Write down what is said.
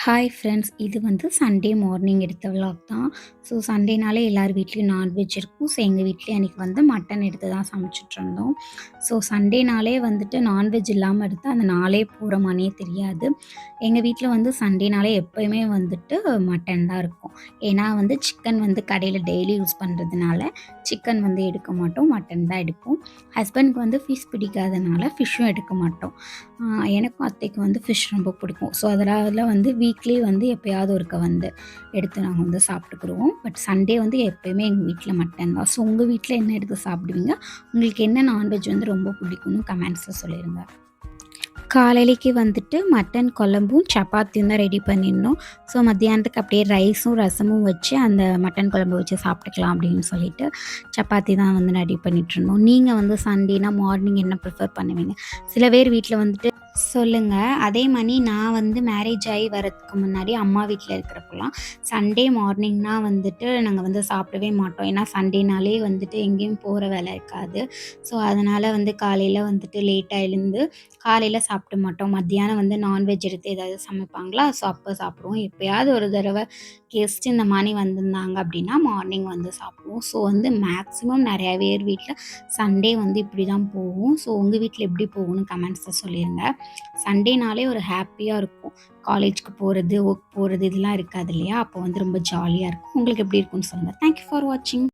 Hi friends. இது வந்து Sunday morning எடுத்த விலாக் தான். ஸோ சண்டேனாலே எல்லார் வீட்லேயும் நான்வெஜ் இருக்கும். ஸோ எங்கள் வீட்லேயும் அன்றைக்கி வந்து மட்டன் எடுத்து தான் சமைச்சிட்ருந்தோம். ஸோ சண்டேனாலே வந்துட்டு நான்வெஜ் இல்லாமல் எடுத்தால் அந்த நாளே போகிற மாதிரியே தெரியாது. எங்கள் வீட்டில் வந்து சண்டேனாலே எப்போயுமே வந்துட்டு மட்டன் தான் இருக்கும். ஏன்னா வந்து சிக்கன் வந்து கடையில் டெய்லி யூஸ் பண்ணுறதுனால சிக்கன் வந்து எடுக்க மாட்டோம், மட்டன் தான் எடுப்போம். ஹஸ்பண்டுக்கு வந்து ஃபிஷ் பிடிக்காதனால ஃபிஷ்ஷும் எடுக்க மாட்டோம். எனக்கும் அத்தைக்கும் வந்து ஃபிஷ் ரொம்ப பிடிக்கும். ஸோ அதனால வந்து வீக்லி வந்து எப்பயாவது ஒருக்க வந்து எடுத்து நாங்கள் வந்து சாப்பிட்டுக்குருவோம். பட் சண்டே வந்து எப்பயுமே எங்கள் வீட்டில் மட்டன் தான். ஸோ உங்கள் வீட்டில் என்ன எடுத்து சாப்பிடுவீங்க? உங்களுக்கு என்ன நான்வெஜ் வந்து ரொம்ப பிடிக்கும்னு கமெண்ட்ஸில் சொல்லிடுங்க. காலையிலைக்கு வந்துட்டு மட்டன் குழம்பும் சப்பாத்தியும் தான் ரெடி பண்ணியிருந்தோம். ஸோ மத்தியானத்துக்கு அப்படியே ரைஸும் ரசமும் வச்சு அந்த மட்டன் குழம்பு வச்சு சாப்பிட்டுக்கலாம் அப்படின்னு சொல்லிட்டு சப்பாத்தி தான் வந்து ரெடி பண்ணிகிட்ருந்தோம். நீங்கள் வந்து சண்டேனா மார்னிங் என்ன ப்ரிஃபர் பண்ணுவீங்க? சில பேர் வீட்டில் வந்துட்டு சொல்லுங்க. அதே மாரி நான் வந்து மேரேஜ் ஆகி வரதுக்கு முன்னாடி அம்மா வீட்ல இருக்கிறப்பலாம் சண்டே மார்னிங்னா வந்துட்டு நாங்க வந்து சாப்பிடவே மாட்டோம். ஏன்னா சண்டேனாலே வந்துட்டு எங்கேயும் போற வேலை இருக்காது. ஸோ அதனால வந்து காலையில வந்துட்டு லேட்டா எழுந்து காலையில சாப்பிட மாட்டோம். மத்தியானம் வந்து நான்வெஜ் எடுத்து ஏதாவது சமைப்பாங்களா, ஸோ அப்போ சாப்பிடுவோம். எப்பயாவது ஒரு தடவ கெஸ்ட் இந்த மாரி வந்திருந்தாங்க அப்படின்னா மார்னிங் வந்து சாப்பிடுவோம். ஸோ வந்து மேக்ஸிமம் நெறைய பேர் வீட்ல சண்டே வந்து இப்படி தான் போகும். ஸோ உங்க வீட்ல எப்படி போகும்னு கமெண்ட்ஸ்ல சொல்லிருங்க. சண்டேனாலே ஒரு ஹேப்பியா இருக்கும். காலேஜ்க்கு போறது, ஒர்க் போறது இதெல்லாம் இருக்காது இல்லையா? அப்போ வந்து ரொம்ப ஜாலியா இருக்கும். உங்களுக்கு எப்படி இருக்கும்னு சொல்லுங்க. தேங்க் யூ ஃபார் வாட்சிங்.